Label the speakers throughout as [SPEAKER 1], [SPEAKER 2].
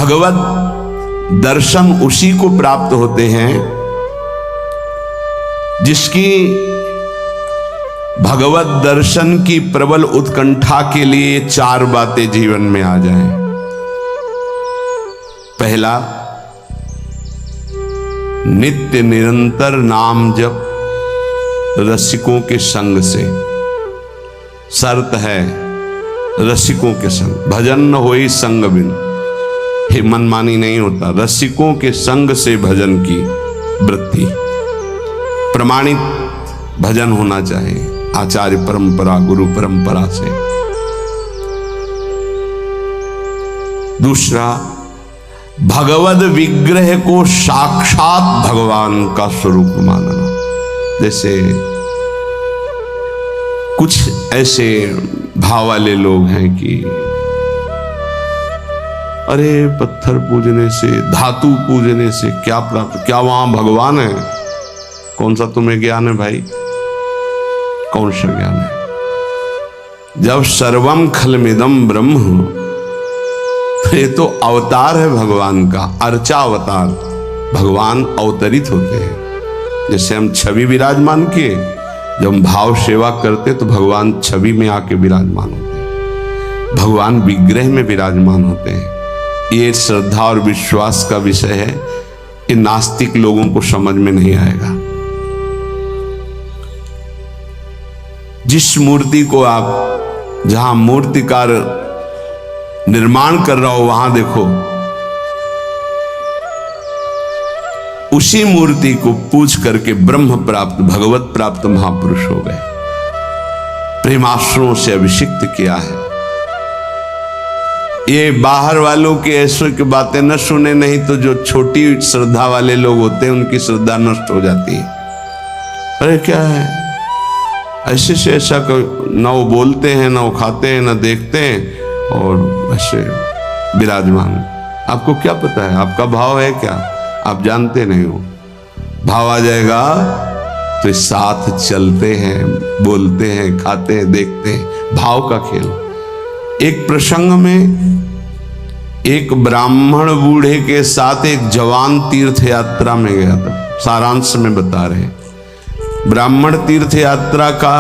[SPEAKER 1] भगवत दर्शन उसी को प्राप्त होते हैं जिसकी भगवत दर्शन की प्रबल उत्कंठा के लिए 4 बातें जीवन में आ जाएं। पहला, नित्य निरंतर नाम जप रसिकों के संग से। शर्त है रसिकों के संग, भजन न होई संग बिन, हे मनमानी नहीं होता। रसिकों के संग से भजन की वृत्ति, प्रमाणित भजन होना चाहिए आचार्य परंपरा, गुरु परंपरा से। दूसरा, भगवद विग्रह को साक्षात भगवान का स्वरूप मानना। जैसे कुछ ऐसे भाव वाले लोग हैं कि अरे पत्थर पूजने से, धातु पूजने से क्या प्राप्त, क्या वहां भगवान है? कौन सा तुम्हें ज्ञान है भाई? कौन सा ज्ञान है? जब सर्वम खलमिदम ब्रह्म, तो ये तो अवतार है भगवान का, अर्चा अवतार। भगवान अवतरित होते हैं। जैसे हम छवि विराजमान किए, जब हम भाव सेवा करते तो भगवान छवि में आके विराजमान होते हैं, भगवान विग्रह में विराजमान होते हैं। ये श्रद्धा और विश्वास का विषय है, ये नास्तिक लोगों को समझ में नहीं आएगा। जिस मूर्ति को आप, जहां मूर्तिकार निर्माण कर रहा हो वहां देखो, उसी मूर्ति को पूज करके ब्रह्म प्राप्त, भगवत प्राप्त महापुरुष हो गए। प्रेमाश्रुओं से अभिषिक्त किया है। ये बाहर वालों की ऐसों की बातें न सुने, नहीं तो जो छोटी श्रद्धा वाले लोग होते हैं उनकी श्रद्धा नष्ट हो जाती है। अरे क्या है, ऐसे से ऐसा न वो बोलते हैं, न वो खाते हैं, न देखते हैं, और ऐसे विराजमान। आपको क्या पता है? आपका भाव है क्या? आप जानते नहीं हो। भाव आ जाएगा तो साथ चलते हैं, बोलते हैं, खाते हैं, देखते हैं, भाव का खेल। एक प्रसंग में एक ब्राह्मण बूढ़े के साथ एक जवान तीर्थ यात्रा में गया था। सारांश में बता रहे, ब्राह्मण तीर्थ यात्रा का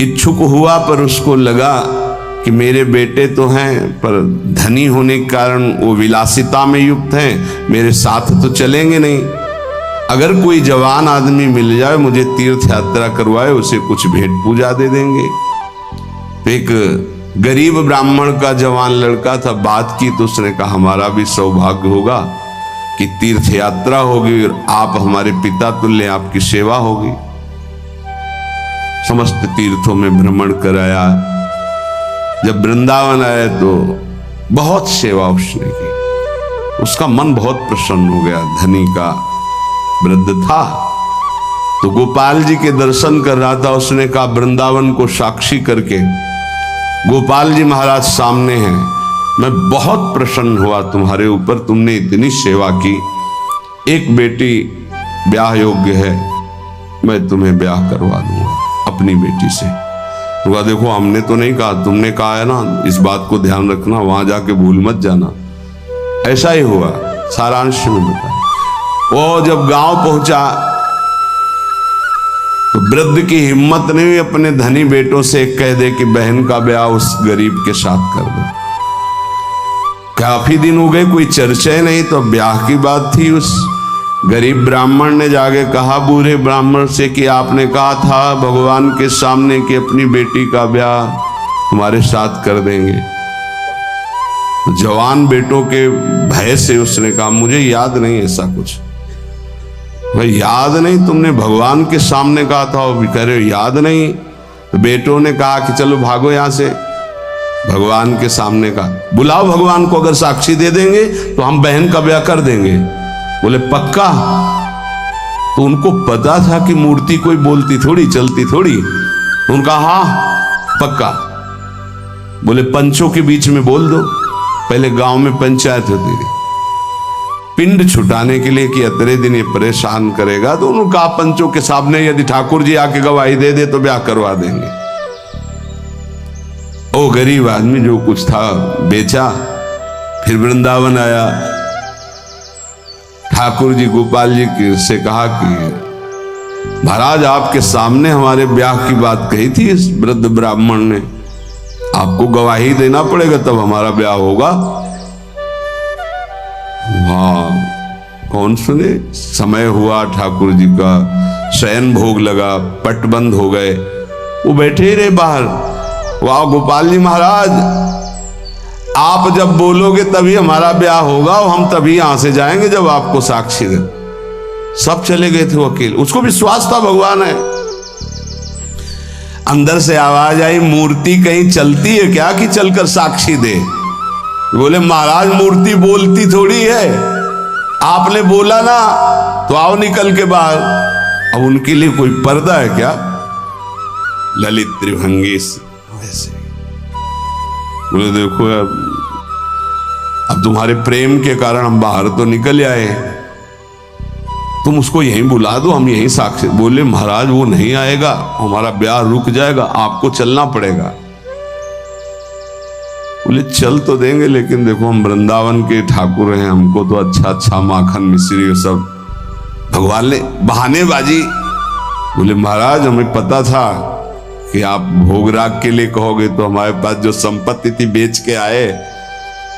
[SPEAKER 1] इच्छुक हुआ, पर उसको लगा कि मेरे बेटे तो हैं, पर धनी होने के कारण वो विलासिता में युक्त हैं, मेरे साथ तो चलेंगे नहीं। अगर कोई जवान आदमी मिल जाए, मुझे तीर्थ यात्रा करवाए, उसे कुछ भेंट पूजा दे देंगे। तो एक गरीब ब्राह्मण का जवान लड़का था, बात की तो उसने कहा हमारा भी सौभाग्य होगा कि तीर्थ यात्रा होगी और आप हमारे पिता तुल्य, आपकी सेवा होगी। समस्त तीर्थों में भ्रमण कराया। जब वृंदावन आए तो बहुत सेवा उसने की, उसका मन बहुत प्रसन्न हो गया। धनी का वृद्ध था तो गोपाल जी के दर्शन कर रहा था। उसने कहा वृंदावन को साक्षी करके, गोपाल जी महाराज सामने हैं, मैं बहुत प्रसन्न हुआ तुम्हारे ऊपर, तुमने इतनी सेवा की। एक बेटी ब्याह योग्य है, मैं तुम्हें ब्याह करवा दूंगा अपनी बेटी से। तो देखो हमने तो नहीं कहा, तुमने कहा है ना, इस बात को ध्यान रखना, वहां जाके भूल मत जाना। ऐसा ही हुआ, सारांश में बताया। वो जब गांव पहुंचा तो वृद्ध की हिम्मत नहीं हुई अपने धनी बेटों से कह दे कि बहन का ब्याह उस गरीब के साथ कर दो। काफी दिन हो गए, कोई चर्चा नहीं, तो ब्याह की बात थी। उस गरीब ब्राह्मण ने जाके कहा बूढ़े ब्राह्मण से कि आपने कहा था भगवान के सामने कि अपनी बेटी का ब्याह तुम्हारे साथ कर देंगे। जवान बेटों के भय से उसने कहा मुझे याद नहीं ऐसा कुछ। भाई याद नहीं? तुमने भगवान के सामने कहा था। और कह रहे हो याद नहीं? तो बेटों ने कहा कि चलो भागो यहां से। भगवान के सामने कहा बुलाओ भगवान को, अगर साक्षी दे देंगे तो हम बहन का ब्याह कर देंगे। बोले पक्का? तो उनको पता था कि मूर्ति कोई बोलती थोड़ी, चलती थोड़ी। तो उनका हाँ पक्का। बोले पंचों के बीच में बोल दो। पहले गांव में पंचायत होती थी पिंड छुटाने के लिए कि अतरे दिन ये परेशान करेगा, तो उन्होंने कहा पंचों के सामने यदि ठाकुर जी आके गवाही दे दे तो ब्याह करवा देंगे। ओ गरीब आदमी जो कुछ था बेचा, फिर वृंदावन आया, ठाकुर जी गोपाल जी से कहा कि महाराज आपके सामने हमारे ब्याह की बात कही थी इस वृद्ध ब्राह्मण ने, आपको गवाही देना पड़ेगा तब हमारा ब्याह होगा। हाँ, कौन सुने। समय हुआ, ठाकुर जी का शयन भोग लगा, पट बंद हो गए, वो बैठे ही रहे बाहर। वाह गोपाल जी महाराज, आप जब बोलोगे तभी हमारा ब्याह होगा और हम तभी यहां से जाएंगे जब आपको साक्षी दे। सब चले गए थे, वो अकेले। उसको विश्वास था भगवान है। अंदर से आवाज आई, मूर्ति कहीं चलती है क्या कि चलकर साक्षी दे। बोले महाराज मूर्ति बोलती थोड़ी है, आपने बोला ना तो आओ निकल के बाहर। अब उनके लिए कोई पर्दा है क्या? ललित त्रिभंगी वैसे। बोले देखो अब तुम्हारे प्रेम के कारण हम बाहर तो निकल आए, तुम उसको यहीं बुला दो, हम यहीं साक्षी। बोले महाराज वो नहीं आएगा, हमारा ब्याह रुक जाएगा, आपको चलना पड़ेगा। बोले चल तो देंगे, लेकिन देखो हम वृंदावन के ठाकुर हैं, हमको तो अच्छा अच्छा माखन मिश्री और सब। भगवान ने बहानेबाजी। बोले महाराज हमें पता था कि आप भोगराग के लिए कहोगे तो हमारे पास जो संपत्ति थी बेच के आए,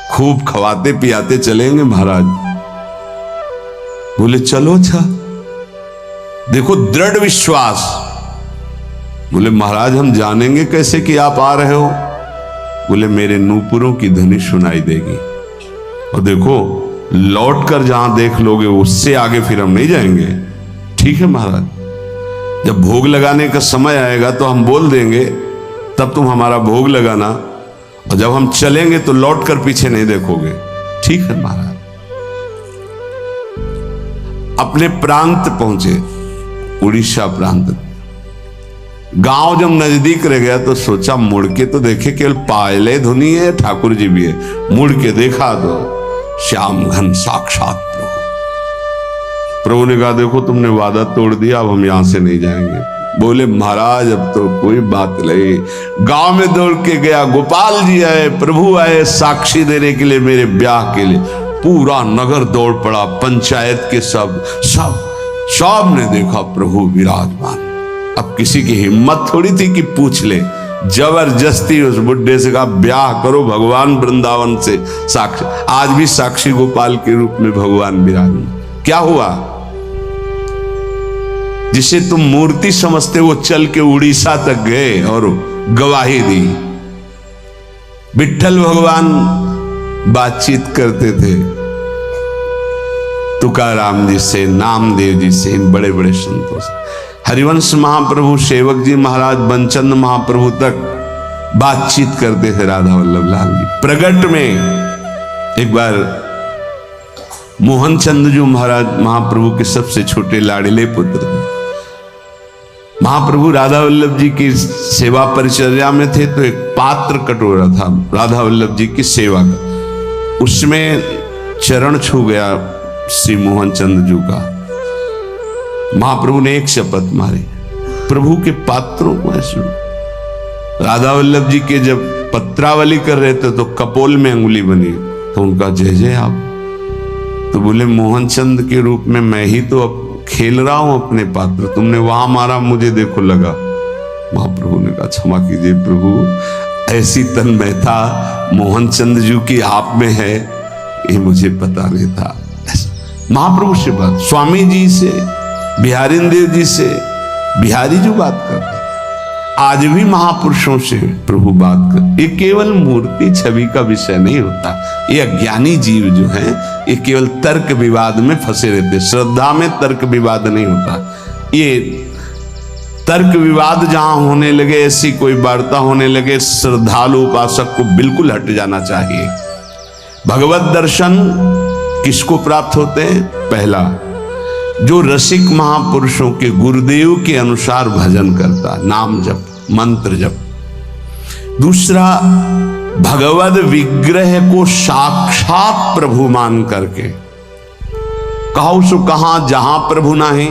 [SPEAKER 1] खूब खवाते पियाते चलेंगे महाराज। बोले चलो। अच्छा देखो दृढ़ विश्वास। बोले महाराज हम जानेंगे कैसे कि आप आ रहे हो? बोले मेरे नूपुरों की ध्वनि सुनाई देगी, और देखो लौट कर जहां देख लोगे उससे आगे फिर हम नहीं जाएंगे। ठीक है महाराज, जब भोग लगाने का समय आएगा तो हम बोल देंगे, तब तुम हमारा भोग लगाना, और जब हम चलेंगे तो लौट कर पीछे नहीं देखोगे। ठीक है महाराज। अपने प्रांत पहुंचे, उड़ीसा प्रांत। गांव जब नजदीक रह गया तो सोचा मुड़ के तो देखे, केवल पायले धुनी है, ठाकुर जी भी है। मुड़ के देखा तो श्याम घन साक्षात प्रभु। प्रभु ने कहा देखो तुमने वादा तोड़ दिया, अब हम यहां से नहीं जाएंगे। बोले महाराज अब तो कोई बात नहीं। गांव में दौड़ के गया, गोपाल जी आए, प्रभु आए साक्षी देने के लिए मेरे ब्याह के लिए। पूरा नगर दौड़ पड़ा, पंचायत के सब ने देखा प्रभु विराजमान। अब किसी की हिम्मत थोड़ी थी कि पूछ ले, जबरदस्ती उस बुड्ढे से कहा ब्याह करो भगवान वृंदावन से साक्षी। आज भी साक्षी गोपाल के रूप में भगवान विराजमान। क्या हुआ? जिसे तुम मूर्ति समझते वो चल के उड़ीसा तक गए और गवाही दी। विट्ठल भगवान बातचीत करते थे तुकाराम जी से, नामदेव जी से, इन बड़े बड़े संतों से। हरिवंश महाप्रभु, सेवक जी महाराज, बंचंद महाप्रभु तक बातचीत करते थे राधा वल्लभ लाल जी। प्रगट में एक बार मोहन चंद जी महाराज महाप्रभु के सबसे छोटे लाडले पुत्र थे। महाप्रभु राधा वल्लभ जी की सेवा परिचर्या में थे तो एक पात्र कटोरा था राधा वल्लभ जी की सेवा का, उसमें चरण छू गया श्री मोहन चंद जी का। महाप्रभु ने एक शपथ मारी, प्रभु के पात्रों को ऐसे। राधा वल्लभ जी के जब पत्रावली कर रहे थे तो कपोल में अंगुली बनी, तो उनका जय जय आप। तो बोले मोहन चंद के रूप में मैं ही तो अब खेल रहा हूं अपने पात्र, तुमने वहां मारा मुझे देखो लगा। महाप्रभु ने कहा क्षमा कीजिए प्रभु, ऐसी तन्मयता मोहन चंद जी की आप में है ये मुझे पता नहीं था। महाप्रभु से बात, स्वामी जी से, बिहारी देव जी से, बिहारी जो बात करते, आज भी महापुरुषों से प्रभु बात कर। ये केवल मूर्ति छवि का विषय नहीं होता। ये अज्ञानी जीव जो हैं ये केवल तर्क विवाद में फंसे रहते। श्रद्धा में तर्क विवाद नहीं होता। ये तर्क विवाद जहां होने लगे, ऐसी कोई वार्ता होने लगे, श्रद्धालु उपासक को बिल्कुल हट जाना चाहिए। भगवत दर्शन किसको प्राप्त होते हैं? पहला, जो रसिक महापुरुषों के गुरुदेव के अनुसार भजन करता, नाम जप, मंत्र जप। दूसरा, भगवद विग्रह को साक्षात प्रभु मान करके। कहो सो कहां जहां प्रभु नहीं,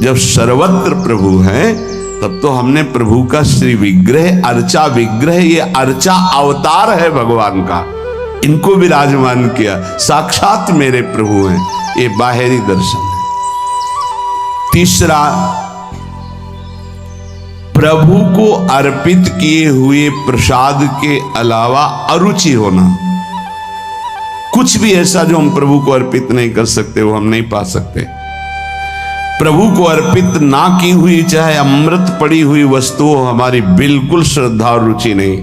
[SPEAKER 1] जब सर्वत्र प्रभु है तब तो हमने प्रभु का श्री विग्रह, अर्चा विग्रह, ये अर्चा अवतार है भगवान का। इनको विराजमान किया, साक्षात मेरे प्रभु हैं। ये बाहरी दर्शन है। तीसरा, प्रभु को अर्पित किए हुए प्रसाद के अलावा अरुचि होना। कुछ भी ऐसा जो हम प्रभु को अर्पित नहीं कर सकते वो हम नहीं पा सकते। प्रभु को अर्पित ना की हुई चाहे अमृत पड़ी हुई वस्तु हो, हमारी बिल्कुल श्रद्धा और रुचि नहीं।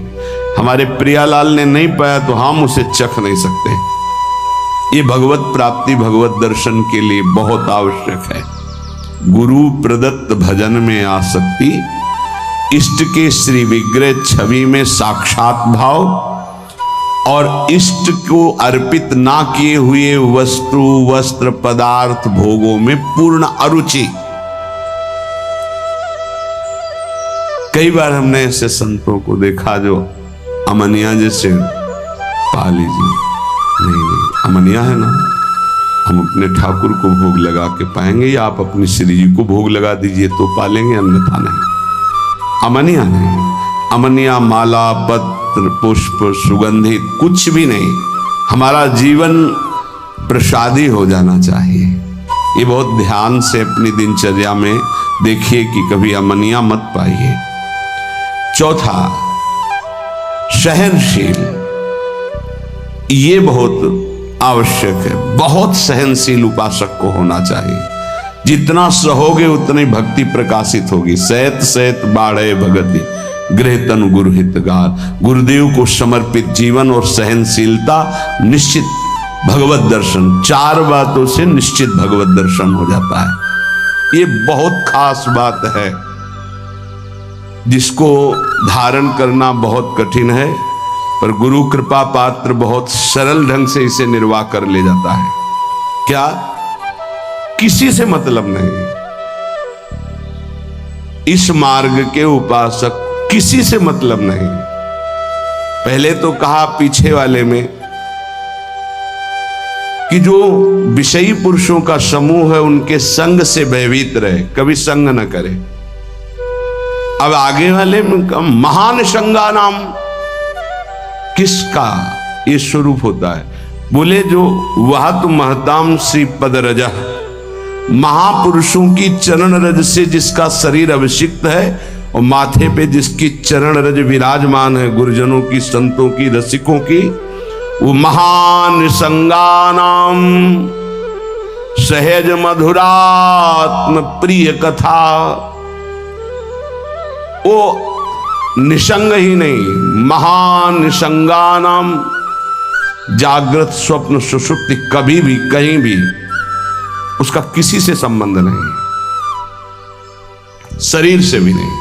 [SPEAKER 1] हमारे प्रियालाल ने नहीं पाया तो हम उसे चख नहीं सकते। ये भगवत प्राप्ति, भगवत दर्शन के लिए बहुत आवश्यक है। गुरु प्रदत्त भजन में आसक्ति, इष्ट के श्री विग्रह छवि में साक्षात भाव और इष्ट को अर्पित ना किए हुए वस्तु, वस्त्र, पदार्थ, भोगों में पूर्ण अरुचि। कई बार हमने ऐसे संतों को देखा जो अमनिया जैसे पा लीजिए, नहीं अमनिया है ना, हम अपने ठाकुर को भोग लगा के पाएंगे या आप अपनी श्री जी को भोग लगा दीजिए तो पालेंगे, अन्यथा नहीं। अमनिया नहीं, अमनिया माला, पत्र, पुष्प, सुगंधित कुछ भी नहीं। हमारा जीवन प्रसादी हो जाना चाहिए। ये बहुत ध्यान से अपनी दिनचर्या में देखिए कि कभी अमनिया मत पाइए। चौथा, सहनशील। ये बहुत आवश्यक है। बहुत सहनशील उपासक को होना चाहिए। जितना सहोगे उतनी भक्ति प्रकाशित होगी। सहत सहत बाढ़े भगति, गृह तनु गुरु हितगार। गुरुदेव को समर्पित जीवन और सहनशीलता, निश्चित भगवत दर्शन। चार बातों से निश्चित भगवत दर्शन हो जाता है। ये बहुत खास बात है जिसको धारण करना बहुत कठिन है, पर गुरु कृपा पात्र बहुत सरल ढंग से इसे निर्वाह कर ले जाता है। क्या? किसी से मतलब नहीं। इस मार्ग के उपासक किसी से मतलब नहीं। पहले तो कहा पीछे वाले में कि जो विषयी पुरुषों का समूह है उनके संग से भयभीत रहे, कभी संग न करे। अब आगे वाले में महान संगा नाम किसका ये स्वरूप होता है? बोले जो वह तो महताम श्री पद रज, महापुरुषों की चरण रज से जिसका शरीर अभिषिक्त है और माथे पे जिसकी चरण रज विराजमान है, गुरुजनों की, संतों की, रसिकों की, वो महान संगानाम सहज मधुरात्म प्रिय कथा। वो निसंग ही नहीं, महान निसंगानाम, जागृत स्वप्न सुषुप्ति, कभी भी कहीं भी उसका किसी से संबंध नहीं, शरीर से भी नहीं।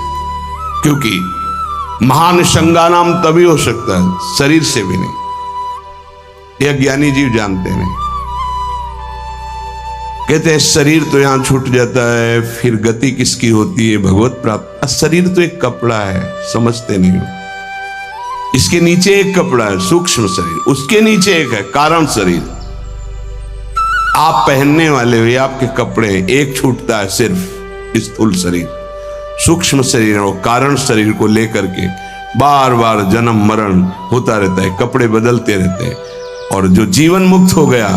[SPEAKER 1] क्योंकि महान संगानाम तभी हो सकता है, शरीर से भी नहीं। यह ज्ञानी जीव जानते नहीं। कहते हैं शरीर तो यहां छूट जाता है, फिर गति किसकी होती है? भगवत प्राप्त। शरीर तो एक कपड़ा है, समझते नहीं हो। इसके नीचे एक कपड़ा है, सूक्ष्म शरीर, उसके नीचे एक है कारण शरीर। आप पहनने वाले हो, ये आपके कपड़े, एक छूटता है सिर्फ स्थूल शरीर। सूक्ष्म शरीर और कारण शरीर को लेकर के बार बार जन्म मरण होता रहता है, कपड़े बदलते रहते हैं। और जो जीवन मुक्त हो गया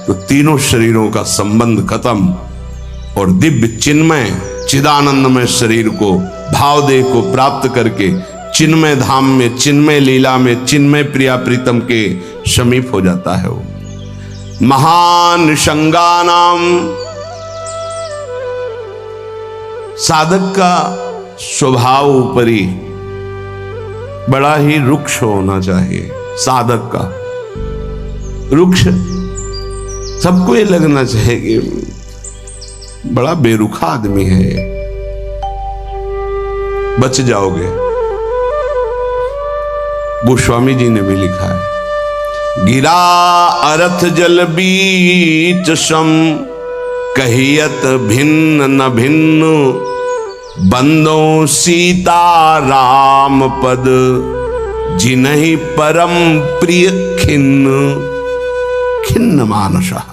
[SPEAKER 1] तो तीनों शरीरों का संबंध खत्म और दिव्य चिन्मय चिदानंदमय शरीर को, भावदेह को प्राप्त करके चिन्मय धाम में, चिन्मय लीला में, चिन्मय प्रिया प्रीतम के समीप हो जाता है। वो महान संगानाम, साधक का स्वभाव ऊपरी बड़ा ही रुक्ष होना चाहिए। साधक का रुक्ष, सबको ये लगना चाहिए कि बड़ा बेरुखा आदमी है, बच जाओगे। गोस्वामी जी ने भी लिखा है, गिरा अरथ जल बीच सम, कहियत भिन्न न भिन्न, बंदों सीता राम पद, जिन्हि परम प्रिय खिन्न। खिन्न मानसा,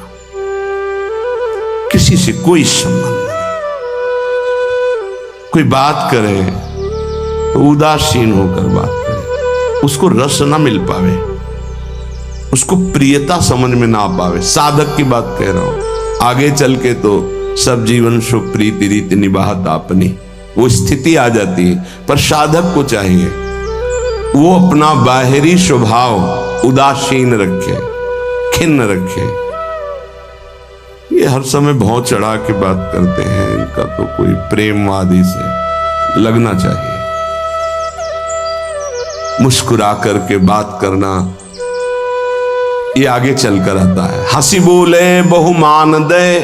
[SPEAKER 1] किसी से कोई संबंध नहीं। कोई बात करे तो उदासीन होकर बात करे, उसको रस ना मिल पावे। उसको प्रियता समझ में ना पावे। साधक की बात कह रहा हूं, आगे चल के तो सब जीवन शो प्रीति रीति निभात आपनी, वो स्थिति आ जाती है। पर साधक को चाहिए वो अपना बाहरी स्वभाव उदासीन रखे, खिन्न रखे। ये हर समय भौं चढ़ा के बात करते हैं, इनका तो कोई प्रेमवादी से लगना चाहिए। मुस्कुरा करके बात करना ये आगे चलकर आता है। हंसी बोले बहुमान दे,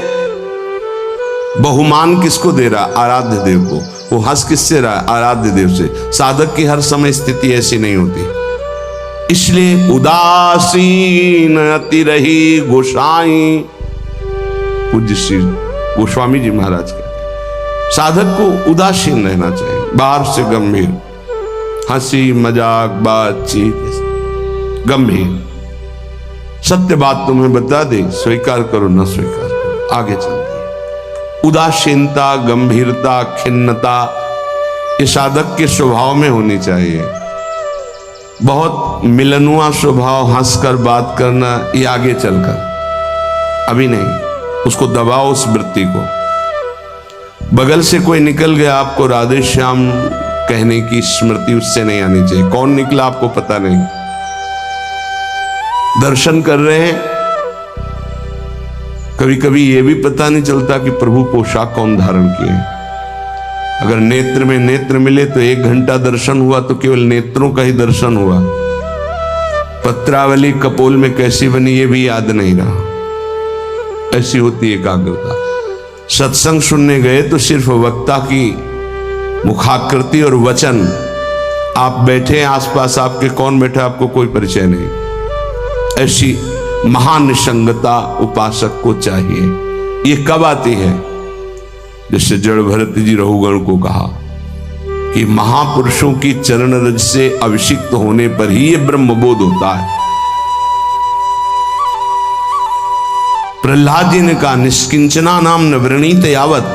[SPEAKER 1] बहुमान किसको दे रहा? आराध्य देव को। वो हंस किससे रहा? आराध्य देव से। साधक की हर समय स्थिति ऐसी नहीं होती, इसलिए उदासीन अति रही गोसाई। पूज्य श्री गोस्वामी जी महाराज कहते हैं साधक को उदासीन रहना चाहिए, बाहर से गंभीर, हंसी मजाक बातचीत गंभीर। सत्य बात तुम्हें बता दी, स्वीकार करो न स्वीकार करो, आगे चलते हैं। उदासीनता, गंभीरता, खिन्नता ये साधक के स्वभाव में होनी चाहिए। बहुत मिलनुआ स्वभाव, हंसकर बात करना, ये आगे चलकर, अभी नहीं। उसको दबाओ उस वृत्ति को। बगल से कोई निकल गया, आपको राधे श्याम कहने की स्मृति उससे नहीं आनी चाहिए। कौन निकला आपको पता नहीं। दर्शन कर रहे हैं, कभी कभी ये भी पता नहीं चलता कि प्रभु पोशाक कौन धारण किए। अगर नेत्र में नेत्र मिले तो 1 घंटा दर्शन हुआ तो केवल नेत्रों का ही दर्शन हुआ। पत्रावली कपोल में कैसी बनी ये भी याद नहीं रहा। ऐसी होती एकाग्रता। सत्संग सुनने गए तो सिर्फ वक्ता की मुखाकृति और वचन, आप बैठे आसपास, आपके कौन बैठा आपको कोई परिचय नहीं। ऐसी महानिसंगता उपासक को चाहिए। ये कब आती है? जैसे जड़ भरत जी रघुगण को कहा कि महापुरुषों की चरण रज से अभिषिक्त होने पर ही ये ब्रह्मबोध होता है। प्रहलाद जी ने कहा निष्किंचना नाम न वृणीत यावत,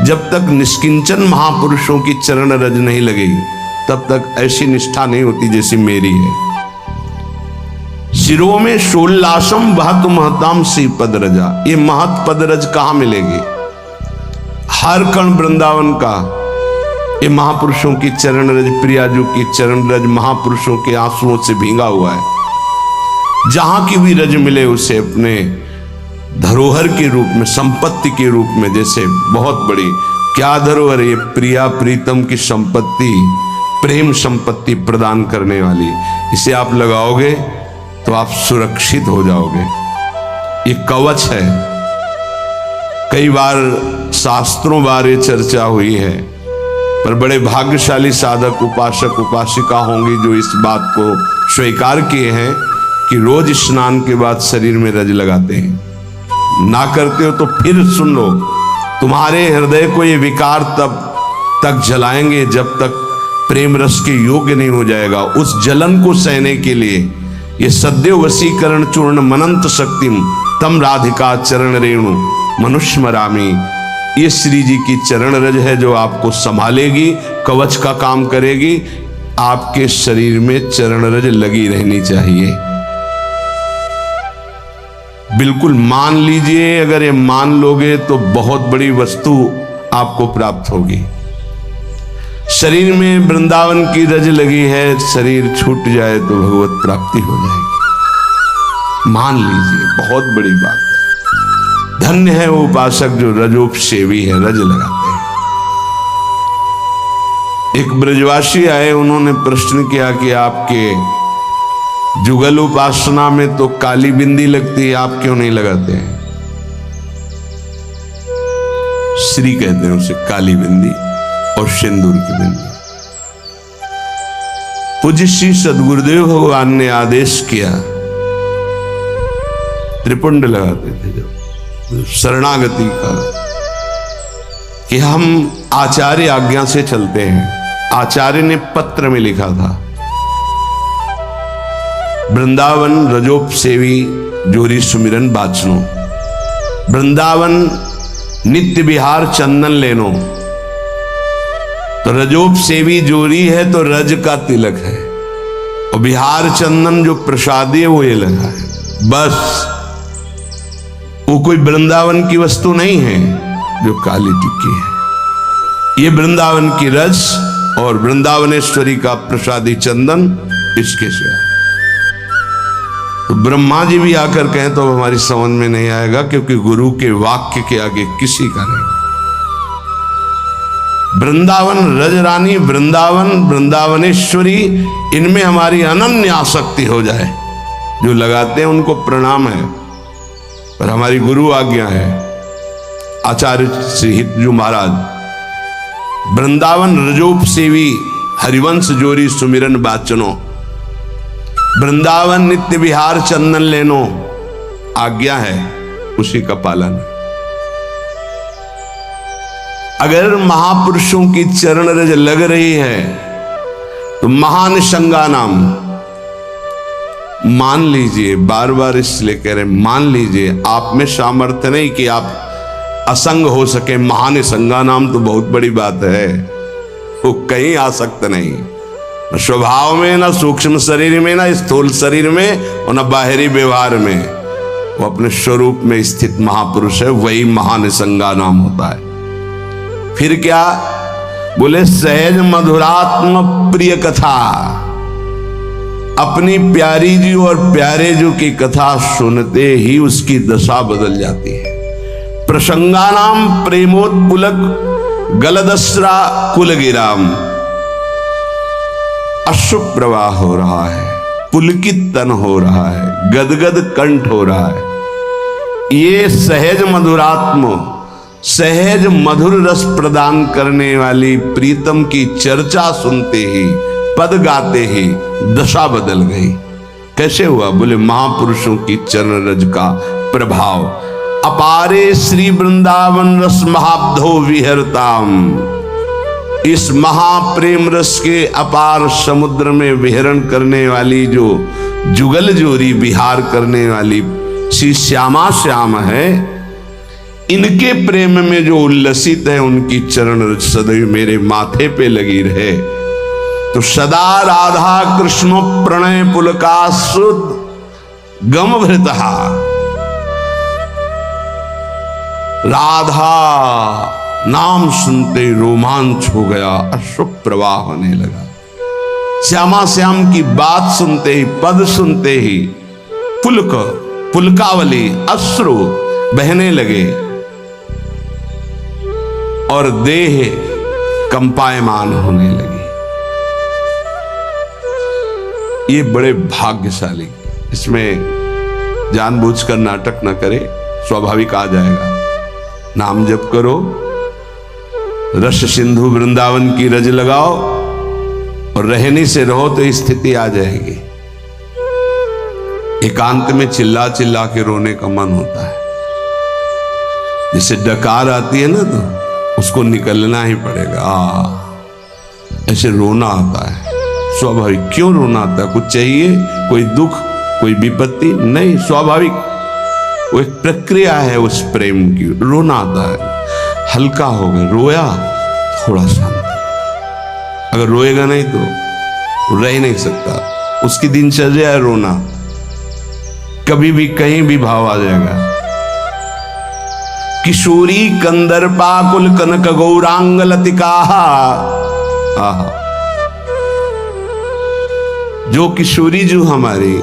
[SPEAKER 1] जब तक निष्किंचन महापुरुषों की चरण रज नहीं लगेगी तब तक ऐसी निष्ठा नहीं होती जैसी मेरी है। शिरो में शोल्लासम महत महताम सी पद रजा, ये महत पद रज कहां मिलेगी? हर कण वृंदावन का ये महापुरुषों की चरण रज, प्रियाजू की चरण रज महापुरुषों के आंसुओं से भींगा हुआ है। जहां की भी रज मिले उसे अपने धरोहर के रूप में, संपत्ति के रूप में, जैसे बहुत बड़ी क्या धरोहर, ये प्रिया प्रीतम की संपत्ति, प्रेम संपत्ति प्रदान करने वाली, इसे आप लगाओगे तो आप सुरक्षित हो जाओगे। ये कवच है। कई बार शास्त्रों बारे चर्चा हुई है, पर बड़े भाग्यशाली साधक उपासक उपासिका होंगी जो इस बात को स्वीकार किए हैं कि रोज स्नान के बाद शरीर में रज लगाते हैं। ना करते हो तो फिर सुन लो, तुम्हारे हृदय को ये विकार तब तक जलाएंगे जब तक प्रेम रस के योग्य नहीं हो जाएगा। उस जलन को सहने के लिए ये सद्यो वशीकरण चूर्ण मनंत शक्तिम तम राधिका चरण रेणु मनुष्य मरामी, ये श्री जी की चरण रज है जो आपको संभालेगी, कवच का काम करेगी। आपके शरीर में चरण रज लगी रहनी चाहिए। बिल्कुल मान लीजिए, अगर ये मान लोगे तो बहुत बड़ी वस्तु आपको प्राप्त होगी। शरीर में वृंदावन की रज लगी है, शरीर छूट जाए तो भगवत प्राप्ति हो जाएगी। मान लीजिए, बहुत बड़ी बात है। धन्य है वो उपासक जो रजोपसेवी है, रज लगाते हैं। एक ब्रजवासी आए, उन्होंने प्रश्न किया कि आपके जुगल उपासना में तो काली बिंदी लगती है, आप क्यों नहीं लगाते हैं? श्री कहते हैं उसे, काली बिंदी और सिंदूर की बिंदी। पूज्य श्री सद्गुरुदेव भगवान ने आदेश किया, त्रिपुंड लगाते थे जब शरणागति का, कि हम आचार्य आज्ञा से चलते हैं। आचार्य ने पत्र में लिखा था, वृंदावन रजोपसेवी जोरी सुमिरन बाचनो, वृंदावन नित्य विहार चंदन लेनो। तो रजोपसेवी जोरी है तो रज का तिलक है, और बिहार चंदन जो प्रसादी है वो ये लगा है। बस वो कोई वृंदावन की वस्तु नहीं है जो काली टिक्की है। ये वृंदावन की रस और वृंदावनेश्वरी का प्रसादी चंदन, इसके सिवा तो ब्रह्मा जी भी आकर कहें तो हमारी समझ में नहीं आएगा, क्योंकि गुरु के वाक्य के आगे किसी का नहीं। वृंदावन रजरानी, वृंदावन वृंदावनेश्वरी, इनमें हमारी अनन्य आसक्ति हो जाए। जो लगाते हैं उनको प्रणाम है, पर हमारी गुरु आज्ञा है। आचार्य श्री हितजू महाराज, वृंदावन रजोप सेवी हरिवंश जोरी सुमिरन बाचनो, वृंदावन नित्य विहार चंदन लेनो, आज्ञा है, उसी का पालन। अगर महापुरुषों की चरण रज लग रही है तो महान संगा नाम मान लीजिए। बार बार इसलिए कह रहे, मान लीजिए। आप में सामर्थ्य नहीं कि आप असंग हो सके। महान संगा नाम तो बहुत बड़ी बात है, वो कहीं आ सकता नहीं, स्वभाव में, ना सूक्ष्म शरीर में, ना स्थूल शरीर में, और ना बाहरी व्यवहार में। वो अपने स्वरूप में स्थित महापुरुष है, वही महान संगा नाम होता है। फिर क्या बोले? सहज मधुरात्म प्रिय कथा, अपनी प्यारी जी और प्यारे जी की कथा सुनते ही उसकी दशा बदल जाती है। प्रसंगानाम प्रेमोत्पुलक गलदस्रा कुलगिराम, अश्रु प्रवाह हो रहा है, पुलकित तन हो रहा है, गदगद कंठ हो रहा है। ये सहज मधुरात्म, सहज मधुर रस प्रदान करने वाली प्रीतम की चर्चा सुनते ही, पद गाते ही दशा बदल गई। कैसे हुआ? बोले महापुरुषों की चरण रज का प्रभाव। अपारे श्री वृंदावन रस महाब्धो विहरताम, इस महाप्रेम रस के अपार समुद्र में विहरण करने वाली, जो जुगल जोरी विहार करने वाली श्री श्यामा श्याम है, इनके प्रेम में जो उल्लसित है, उनकी चरण रज सदैव मेरे माथे पे लगी रहे। तो सदा राधा कृष्ण प्रणय पुलकासुद गम भृतहा, राधा नाम सुनते रोमांच हो गया, अश्रु प्रवाह होने लगा। श्यामा श्याम की बात सुनते ही, पद सुनते ही पुलक, पुलकावली, अश्रु बहने लगे और देह कंपायमान होने लगी। ये बड़े भाग्यशाली, इसमें जानबूझकर नाटक न करे, स्वाभाविक आ जाएगा। नाम जप करो, रस सिंधु वृंदावन की रज लगाओ और रहनी से रहो तो स्थिति आ जाएगी। एकांत में चिल्ला चिल्ला के रोने का मन होता है। जैसे डकार आती है ना, तो उसको निकलना ही पड़ेगा। ऐसे रोना आता है स्वाभाविक। क्यों रोना आता है? कुछ चाहिए, कोई दुख, कोई विपत्ति? नहीं, स्वाभाविक वो एक प्रक्रिया है उस प्रेम की। रोना आता है, हल्का हो गया, रोया, थोड़ा शांत। अगर रोएगा नहीं तो रह नहीं सकता। उसकी दिनचर्या है रोना, कभी भी कहीं भी भाव आ जाएगा। किशोरी कंदर्पा कुल कनक गौरांग लतिका, जो किशोरी जो हमारी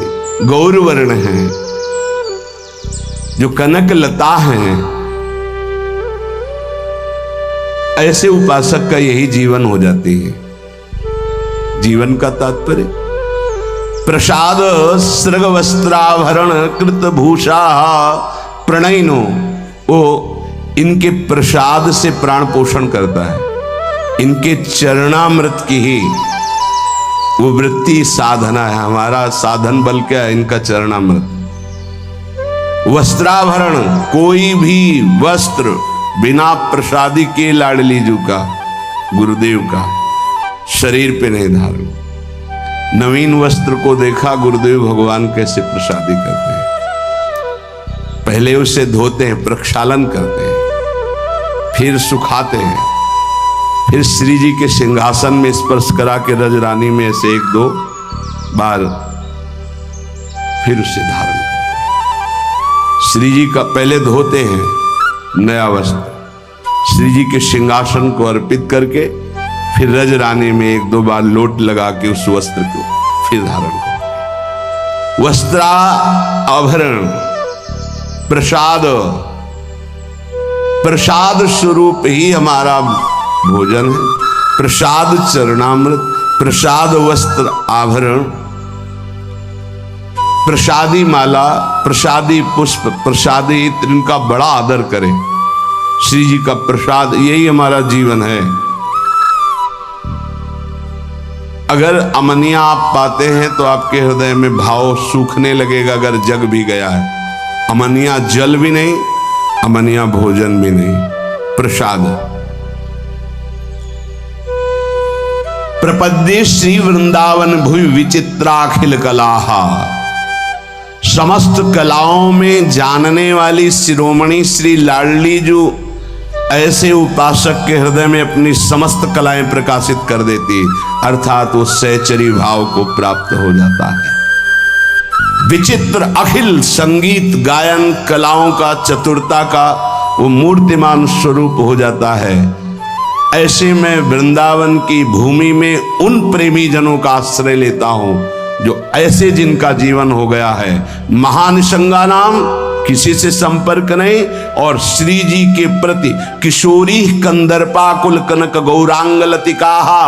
[SPEAKER 1] गौर वर्ण है, जो कनक लता हैं, ऐसे उपासक का यही जीवन हो जाती है। जीवन का तात्पर्य प्रसाद सृग वस्त्राभरण कृत भूषा प्रणयनो, वो इनके प्रसाद से प्राण पोषण करता है। इनके चरणामृत की ही वो वृत्ति साधना है। हमारा साधन बल क्या है? इनका चरणामृत। वस्त्राभरण, कोई भी वस्त्र बिना प्रसादी के लाडली जू का, गुरुदेव का, शरीर पे नहीं धारण। नवीन वस्त्र को देखा गुरुदेव भगवान कैसे प्रसादी करते हैं। पहले उसे धोते हैं, प्रक्षालन करते हैं, फिर सुखाते हैं, फिर श्री जी के सिंहासन में स्पर्श करा के रजरानी में ऐसे 1-2 बार फिर उसे धारण करते हैं। श्री जी का पहले धोते हैं नया वस्त्र, श्री जी के सिंहासन को अर्पित करके फिर रज रानी में 1-2 बार लोट लगा के उस वस्त्र को फिर धारण करते। वस्त्रा आभरण प्रसाद, प्रसाद स्वरूप ही हमारा भोजन है। प्रसाद चरणामृत, प्रसाद वस्त्र आभरण, प्रसादी माला, प्रसादी पुष्प, प्रसादी इत्र, इनका बड़ा आदर करें। श्री जी का प्रसाद यही हमारा जीवन है। अगर अमनिया आप पाते हैं तो आपके हृदय में भाव सूखने लगेगा, अगर जग भी गया है। अमनिया जल भी नहीं, अमनिया भोजन भी नहीं, प्रसाद। प्रपद्ये श्री वृंदावन भुवि विचित्राखिल कलाहा, समस्त कलाओं में जानने वाली शिरोमणि श्री लाडली जो ऐसे उपासक के हृदय में अपनी समस्त कलाएं प्रकाशित कर देती, अर्थात वो सहचरी भाव को प्राप्त हो जाता है। विचित्र अखिल संगीत गायन कलाओं का, चतुरता का वो मूर्तिमान स्वरूप हो जाता है। ऐसे में वृंदावन की भूमि में उन प्रेमी जनों का आश्रय लेता हूं जो ऐसे जिनका जीवन हो गया है महानिशंगा नाम, किसी से संपर्क नहीं, और श्री जी के प्रति किशोरी कंदर्पाकुल कनक गौरांग लतिकाहा,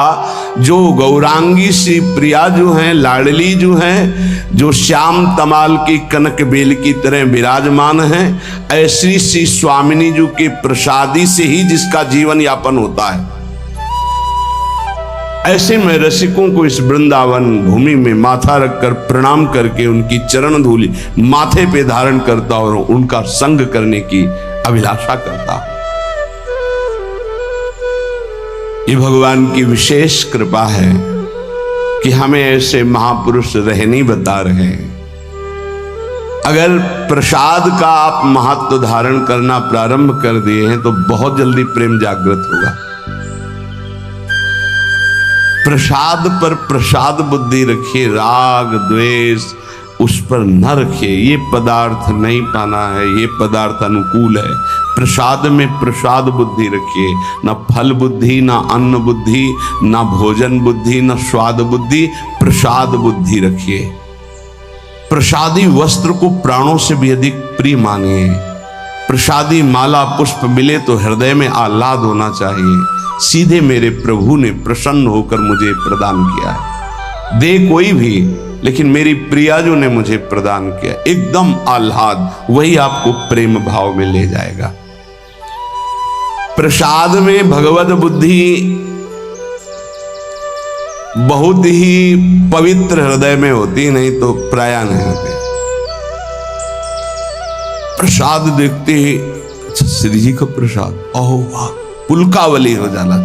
[SPEAKER 1] जो गौरांगी श्री प्रिया जो हैं, लाडली जो हैं, जो श्याम तमाल की कनक बेल की तरह विराजमान हैं, ऐसी श्री स्वामिनी जी के प्रसादी से ही जिसका जीवन यापन होता है। ऐसे में रसिकों को इस वृंदावन भूमि में माथा रखकर प्रणाम करके उनकी चरण धूलि माथे पे धारण करता और उनका संग करने की अभिलाषा करता। ये भगवान की विशेष कृपा है कि हमें ऐसे महापुरुष रहनी बता रहे हैं। अगर प्रसाद का आप महत्व धारण करना प्रारंभ कर दिए हैं तो बहुत जल्दी प्रेम जागृत होगा। प्रसाद पर प्रसाद बुद्धि रखिए, राग द्वेष उस पर न रखिए। ये पदार्थ नहीं पाना है, ये पदार्थ अनुकूल है। प्रसाद में प्रसाद बुद्धि रखिए, न फल बुद्धि, न अन्न बुद्धि, न भोजन बुद्धि, न स्वाद बुद्धि, प्रसाद बुद्धि रखिए। प्रसादी वस्त्र को प्राणों से भी अधिक प्रिय मानिए। प्रसादी माला पुष्प मिले तो हृदय में आह्लाद होना चाहिए। सीधे मेरे प्रभु ने प्रसन्न होकर मुझे प्रदान किया है, दे कोई भी, लेकिन मेरी प्रियाजू ने मुझे प्रदान किया, एकदम आह्लाद, वही आपको प्रेम भाव में ले जाएगा। प्रसाद में भगवत बुद्धि बहुत ही पवित्र हृदय में होती, नहीं तो प्राय नहीं होती। प्रसाद देखते ही श्री जी का प्रसाद, ओह वाह, पुलकावली हो जाना।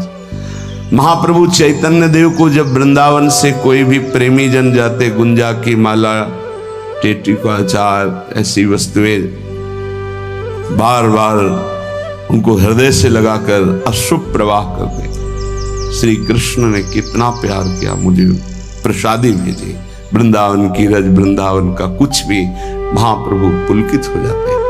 [SPEAKER 1] महाप्रभु चैतन्य देव को जब वृंदावन से कोई भी प्रेमी जन जाते, गुंजा की माला, टेटी का अचार, ऐसी वस्तुएं बार बार उनको हृदय से लगाकर अश्रु प्रवाह करते। श्री कृष्ण ने कितना प्यार किया, मुझे प्रसादी भेजी। वृंदावन की रज, वृंदावन का कुछ भी, महाप्रभु पुलकित हो जाते।